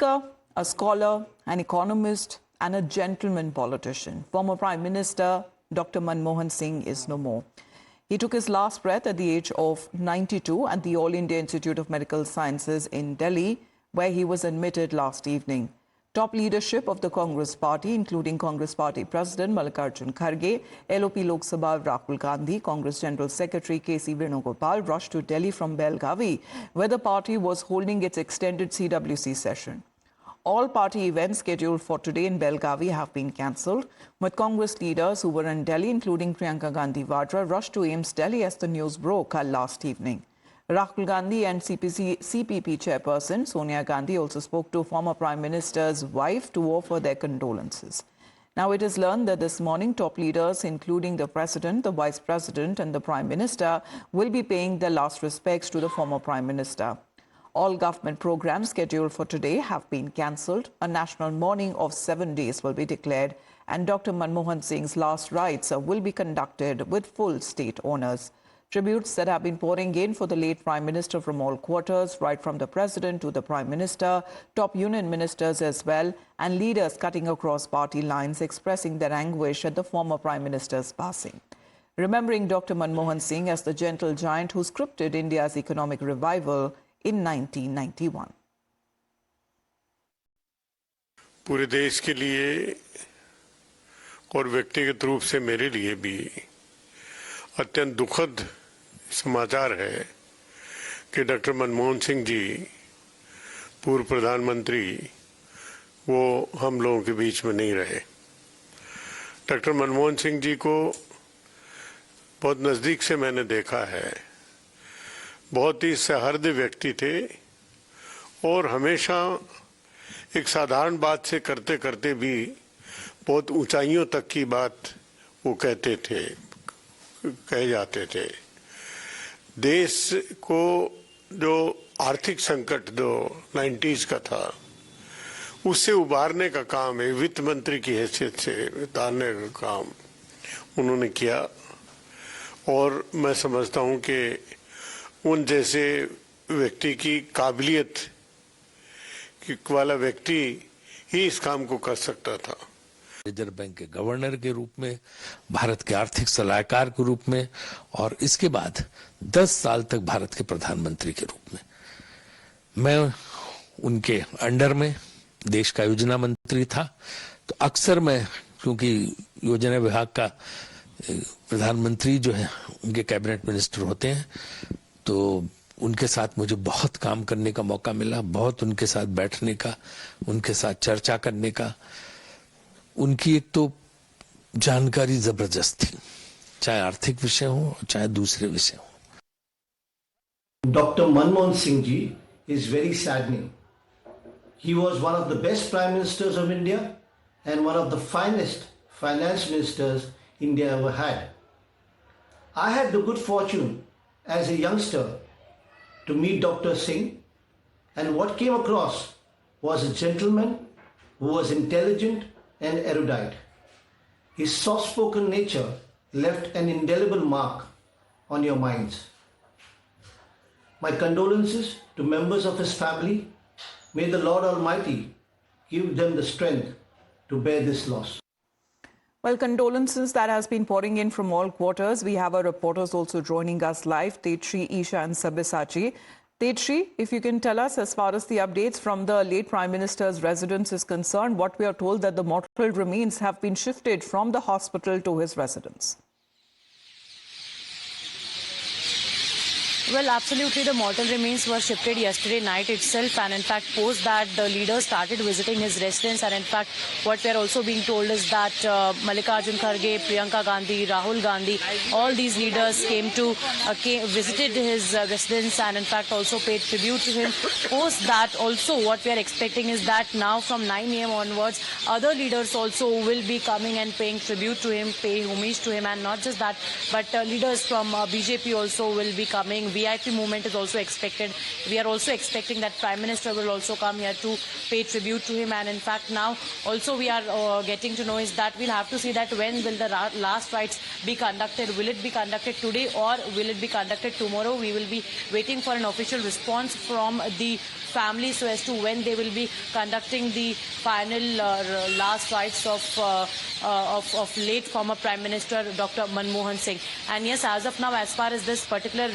thinker, a scholar, an economist, and a gentleman politician. Former Prime Minister Dr. Manmohan Singh is no more. He took his last breath at the age of 92 at the All India Institute of Medical Sciences in Delhi, where he was admitted last evening. Top leadership of the Congress Party, including Congress Party President Mallikarjun Kharge, LOP Lok Sabha Rahul Gandhi, Congress General Secretary K.C. Venugopal rushed to Delhi from Belgavi, where the party was holding its extended CWC session. All party events scheduled for today in Belgavi have been cancelled, with Congress leaders who were in Delhi, including Priyanka Gandhi Vadra, rushed to AIIMS Delhi as the news broke last evening. Rahul Gandhi and CPP chairperson Sonia Gandhi also spoke to former Prime Minister's wife to offer their condolences. Now it is learned that this morning top leaders, including the President, the Vice President and the Prime Minister, will be paying their last respects to the former Prime Minister. All government programs scheduled for today have been cancelled. A national mourning of 7 days will be declared, and Dr. Manmohan Singh's last rites will be conducted with full state honours. Tributes that have been pouring in for the late Prime Minister from all quarters, right from the President to the Prime Minister, top union ministers as well, and leaders cutting across party lines expressing their anguish at the former Prime Minister's passing. Remembering Dr. Manmohan Singh as the gentle giant who scripted India's economic revival in 1991. पूरे देश के लिए और व्यक्तिगत रूप से मेरे लिए भी अत्यंत दुखद समाचार है कि डॉक्टर मनमोहन सिंह जी पूर्व प्रधानमंत्री वो हम लोगों के बीच में नहीं रहे। डॉक्टर मनमोहन सिंह जी को बहुत नज़दीक से मैंने देखा है। बहुत ही सहृदय व्यक्ति थे और हमेशा एक साधारण बात से करते करते भी बहुत ऊंचाइयों तक की बात वो कहते थे, कहे जाते थे। देश को जो आर्थिक संकट जो 90s का था उससे उबारने का काम है, वित्त मंत्री की हैसियत से उतारने का काम उन्होंने किया और मैं समझता हूं कि उन जैसे व्यक्ति की काबिलियत वाला व्यक्ति ही इस काम को कर सकता था। रिजर्व बैंक के गवर्नर के रूप में, भारत के आर्थिक सलाहकार के रूप में और इसके बाद 10 साल तक भारत के प्रधानमंत्री के रूप में मैं उनके अंडर में देश का योजना मंत्री था। तो अक्सर मैं, क्योंकि योजना विभाग का प्रधानमंत्री जो है उनके कैबिनेट मिनिस्टर होते हैं, तो उनके साथ मुझे बहुत काम करने का मौका मिला, बहुत उनके साथ बैठने का, उनके साथ चर्चा करने का। उनकी एक तो जानकारी जबरदस्त थी, चाहे आर्थिक विषय हो चाहे दूसरे विषय हो। Dr. Manmohan Singh ji is very saddening. He was one of the best Prime Ministers of India and one of the finest finance ministers India ever had. I had the good fortune as a youngster to meet Dr. Singh, and what came across was a gentleman who was intelligent and erudite. His soft-spoken nature left an indelible mark on your minds. My condolences to members of his family. May the Lord Almighty give them the strength to bear this loss. Well, condolences that has been pouring in from all quarters. We have our reporters also joining us live, Tetri, Isha and Sabyasachi. Tetri, if you can tell us, as far as the updates from the late Prime Minister's residence is concerned, what we are told that the mortal remains have been shifted from the hospital to his residence. Well, absolutely. The mortal remains were shifted yesterday night itself, and in fact, post that, the leaders started visiting his residence. And in fact, what we are also being told is that Mallikarjun Kharge, Priyanka Gandhi, Rahul Gandhi, all these leaders visited his residence, and in fact also paid tribute to him. Post that, also what we are expecting is that now from 9 a.m. onwards, other leaders also will be coming and paying tribute to him, pay homage to him, and not just that, but leaders from BJP also will be coming. VIP movement is also expected. We are also expecting that Prime Minister will also come here to pay tribute to him. And in fact, now also we are getting to know is that we'll have to see that when will the last rites be conducted. Will it be conducted today or will it be conducted tomorrow? We will be waiting for an official response from the family so as to when they will be conducting the final last rites of late former Prime Minister Dr. Manmohan Singh. And yes, as of now, as far as this particular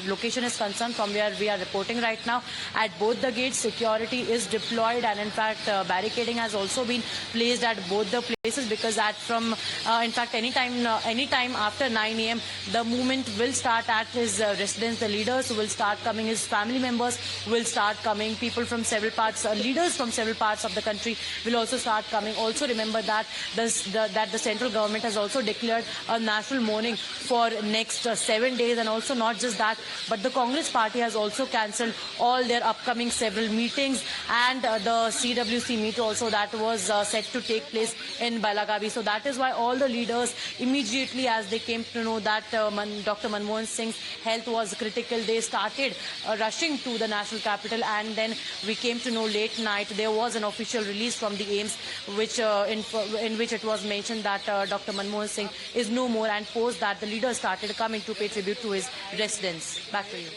location is concerned, from where we are reporting right now, at both the gates, security is deployed, and in fact, barricading has also been placed at both the places, because in fact, anytime after 9 a.m., the movement will start at his residence. The leaders will start coming, his family members will start coming, people from several parts, leaders from several parts of the country will also start coming. Also remember that the central government has also declared a national mourning for next 7 days, and also not just that, but the Congress party has also cancelled all their upcoming several meetings, and the CWC meet also that was set to take place in Belagavi. So that is why all the leaders immediately, as they came to know that Dr. Manmohan Singh's health was critical, they started rushing to the national capital. And then we came to know late night there was an official release from the AIIMS, in which it was mentioned that Dr. Manmohan Singh is no more, and post that the leaders started coming to pay tribute to his residence. Back to you.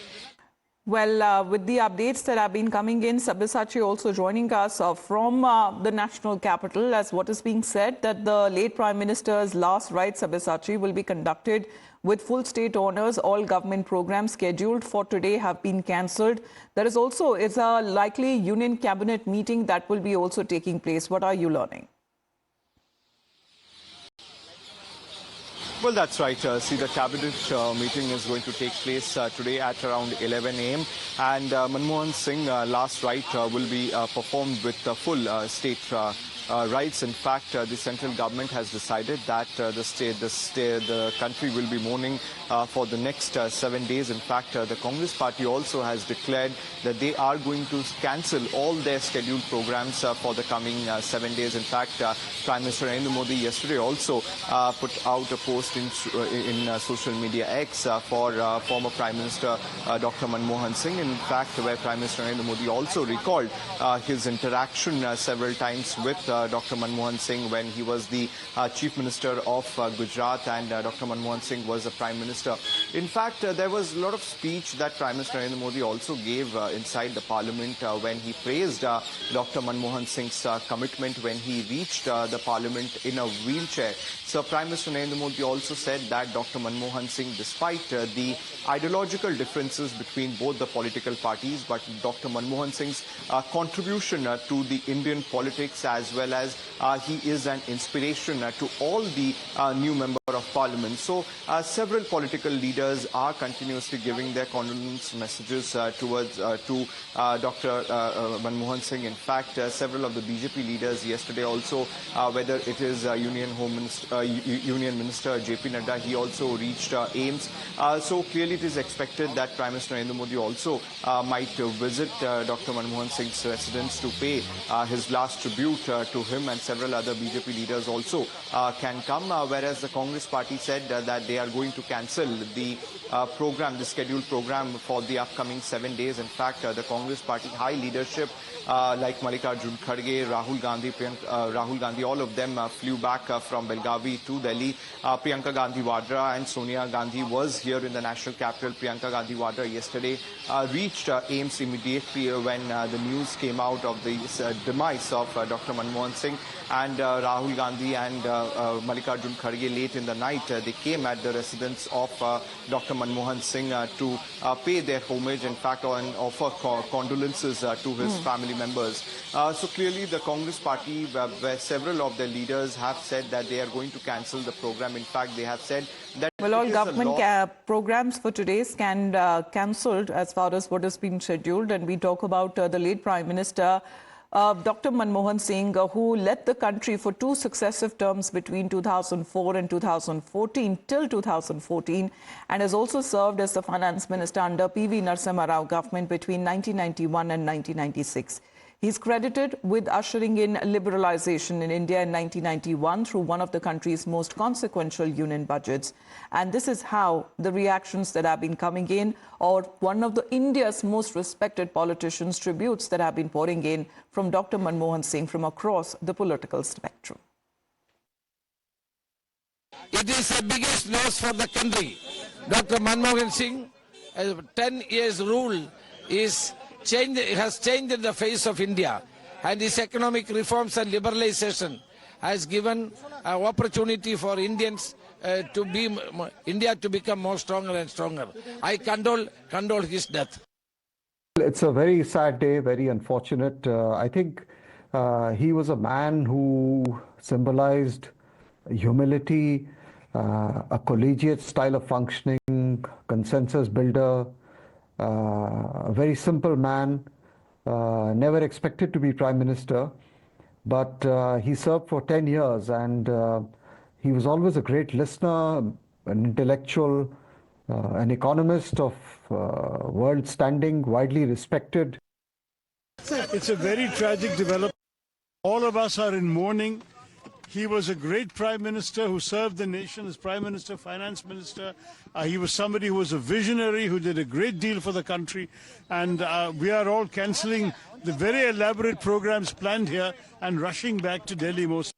Well, with the updates that have been coming in, Sabyasachi also joining us from the national capital, as what is being said that the late Prime Minister's last rites, Sabyasachi, will be conducted with full state honours. All government programs scheduled for today have been cancelled. There is also a likely union cabinet meeting that will be also taking place. What are you learning? Well, that's right. See, the cabinet meeting is going to take place today at around 11 a.m. And Manmohan Singh last rite will be performed with full state rights. In fact, the central government has decided that the country will be mourning for the next 7 days. In fact, the Congress party also has declared that they are going to cancel all their scheduled programs for the coming 7 days. In fact, Prime Minister Narendra Modi yesterday also put out a post in social media X for former Prime Minister Dr. Manmohan Singh. In fact, where Prime Minister Narendra Modi also recalled his interaction several times with Dr. Manmohan Singh when he was the Chief Minister of Gujarat and Dr. Manmohan Singh was the Prime Minister. In fact, there was a lot of speech that Prime Minister Narendra Modi also gave inside the Parliament when he praised Dr. Manmohan Singh's commitment when he reached the Parliament in a wheelchair. So Prime Minister Narendra Modi also said that Dr. Manmohan Singh, despite the ideological differences between both the political parties, but Dr. Manmohan Singh's contribution to the Indian politics, as well as he is an inspiration to all the new members of Parliament. So several political leaders are continuously giving their condolence messages towards Dr. Manmohan Singh. In fact, several of the BJP leaders yesterday also, whether it is Union Minister JP Nadda, he also reached AIIMS. So clearly it is expected that Prime Minister Narendra Modi also might visit Dr. Manmohan Singh's residence to pay his last tribute to him, and several other BJP leaders also can come, whereas the Congress party said that they are going to cancel the scheduled program for the upcoming 7 days. In fact, the Congress party high leadership like Mallikarjun Kharge, Rahul Gandhi, all of them flew back from Belgavi to Delhi. Priyanka Gandhi Vadra and Sonia Gandhi was here in the national capital. Priyanka Gandhi Vadra yesterday reached AIIMS immediately when the news came out of the demise of Dr. Manmohan Singh, and Rahul Gandhi and Mallikarjun Kharge late in the night, they came at the residence of Dr. Manmohan Singh to pay their homage, in fact, and offer condolences to his family members. So clearly the Congress party, where several of their leaders have said that they are going to cancel the program. In fact, they have said that well, all government programs for today's cancelled as far as what has been scheduled. And we talk about the late Prime Minister Dr. Manmohan Singh, who led the country for 2 successive terms between 2004 and 2014 till 2014, and has also served as the finance minister under P.V. Narasimha Rao government between 1991 and 1996. He's credited with ushering in liberalization in India in 1991 through one of the country's most consequential union budgets. And this is how the reactions that have been coming in, or one of India's most respected politicians' tributes that have been pouring in from Dr. Manmohan Singh from across the political spectrum. It is the biggest loss for the country. Dr. Manmohan Singh, 10 years rule has changed the face of India, and his economic reforms and liberalization has given an opportunity for India to become more stronger and stronger. I condole his death. It's a very sad day, very unfortunate. I think he was a man who symbolized humility, a collegiate style of functioning, consensus builder, a very simple man, never expected to be Prime Minister, but he served for 10 years and he was always a great listener, an intellectual, an economist of world standing, widely respected. It's a very tragic development. All of us are in mourning. He was a great Prime Minister who served the nation as Prime Minister, Finance Minister. He was somebody who was a visionary, who did a great deal for the country. And we are all cancelling the very elaborate programs planned here and rushing back to Delhi most.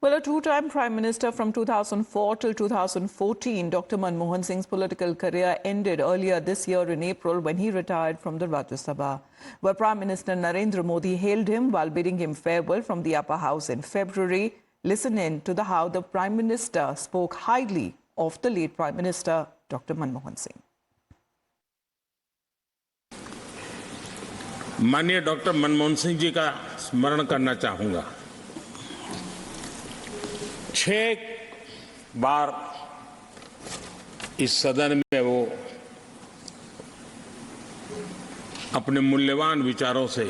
Well, a two-time Prime Minister from 2004 till 2014, Dr. Manmohan Singh's political career ended earlier this year in April when he retired from the Rajya Sabha, where Prime Minister Narendra Modi hailed him while bidding him farewell from the upper house in February. Listen in to how the Prime Minister spoke highly of the late Prime Minister, Dr. Manmohan Singh. माननीय doctor Manmohan Singh ji का स्मरण करना चाहूंगा। 6 बार इस सदन में वो अपने मूल्यवान विचारों से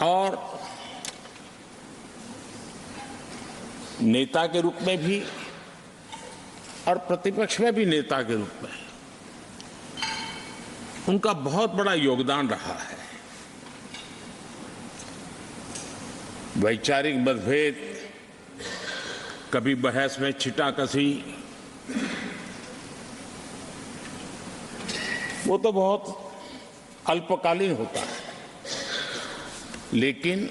और नेता के रूप में भी और प्रतिपक्ष में भी नेता के रूप में उनका बहुत बड़ा योगदान रहा है। वैचारिक मतभेद, कभी बहस में छिटाकशी, वो तो बहुत अल्पकालीन होता है, लेकिन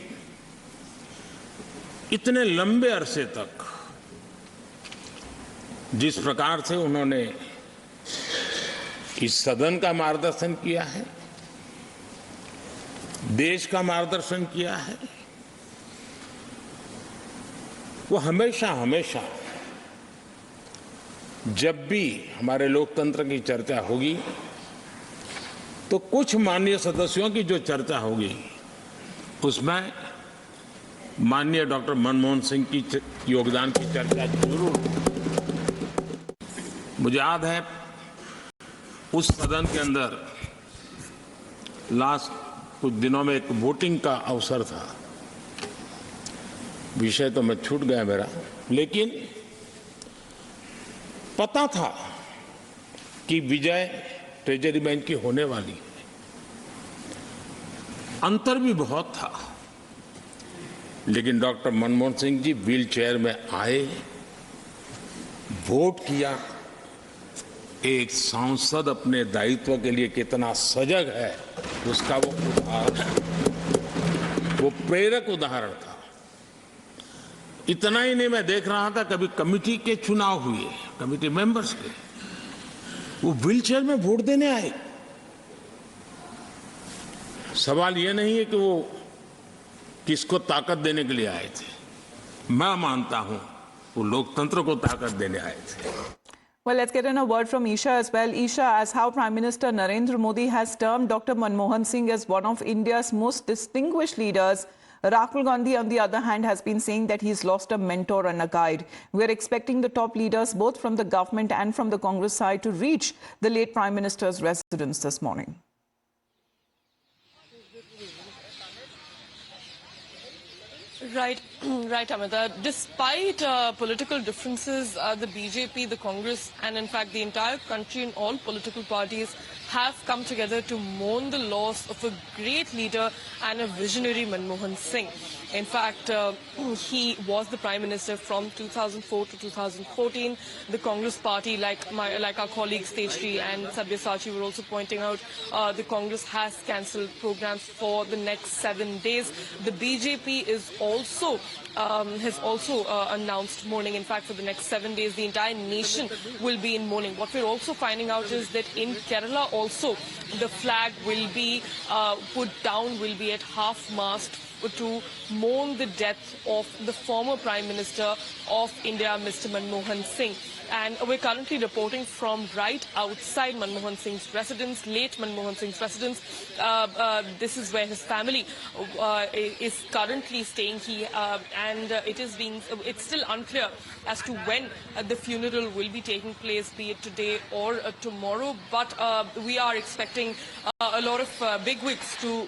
इतने लंबे अरसे तक जिस प्रकार से उन्होंने इस सदन का मार्गदर्शन किया है, देश का मार्गदर्शन किया है, वो हमेशा हमेशा जब भी हमारे लोकतंत्र की चर्चा होगी तो कुछ माननीय सदस्यों की जो चर्चा होगी उसमें माननीय डॉक्टर मनमोहन सिंह की योगदान की चर्चा जरूर। मुझे याद है उस सदन के अंदर लास्ट कुछ दिनों में एक वोटिंग का अवसर था, विषय तो मैं छूट गया मेरा, लेकिन पता था कि विजय ट्रेजरी बैंक की होने वाली है। अंतर भी बहुत था, लेकिन doctor Manmohan Singh ji wheel chair में आए, वोट किया। एक सांसद अपने दायित्व के लिए कितना सजग है उसका वो उदाहरण, वो प्रेरक उदाहरण था। इतना ही नहीं, मैं देख रहा था कभी कमेटी के चुनाव हुए, कमेटी मेंबर्स के, वो व्हीलचेयर में वोट देने आए। सवाल ये नहीं है कि वो किसको ताकत देने के लिए आए थे, मैं मानता हूं वो लोकतंत्र को ताकत देने आए थे। Well, let's get in a word from Isha as well. Isha, as how Prime Minister Narendra Modi has termed Dr. Manmohan Singh as one of India's most distinguished leaders, Rahul Gandhi, on the other hand, has been saying that he's lost a mentor and a guide. We're expecting the top leaders, both from the government and from the Congress side, to reach the late Prime Minister's residence this morning. Right, Amita. Despite political differences, the BJP, the Congress, and in fact the entire country and all political parties have come together to mourn the loss of a great leader and a visionary, Manmohan Singh. In fact, he was the Prime Minister from 2004 to 2014. The Congress Party, like our colleagues Tejshri and Sabyasachi were also pointing out, the Congress has cancelled programs for the next 7 days. The BJP is also has also announced mourning. In fact, for the next 7 days, the entire nation will be in mourning. What we're also finding out is that in Kerala also, the flag will be put down, will be at half-mast to mourn the death of the former Prime Minister of India, Mr. Manmohan Singh. And we're currently reporting from right outside Manmohan Singh's residence, late Manmohan Singh's residence. This is where his family is currently staying. It's still unclear as to when the funeral will be taking place, be it today or tomorrow. But we are expecting a lot of bigwigs to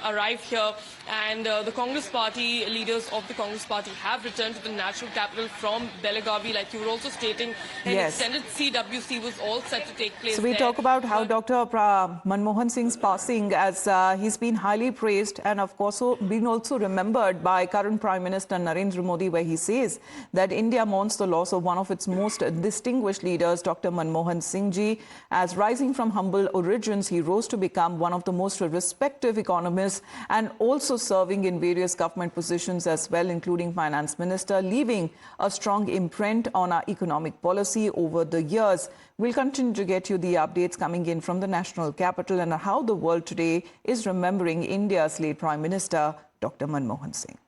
arrive here, and the Congress Party, leaders of the Congress Party have returned to the national capital from Belagavi, like you were also stating. An extended CWC was all set to take place. So we talk about how Dr. Manmohan Singh's passing, as he's been highly praised and of course been also remembered by current Prime Minister Narendra Modi, where he says that India mourns the loss of one of its most distinguished leaders, Dr. Manmohan Singh ji. As rising from humble origins, he rose to become one of the most respected economists and also serving in various government positions as well, including finance minister, leaving a strong imprint on our economic policy over the years. We'll continue to get you the updates coming in from the national capital and how the world today is remembering India's late Prime Minister, Dr. Manmohan Singh.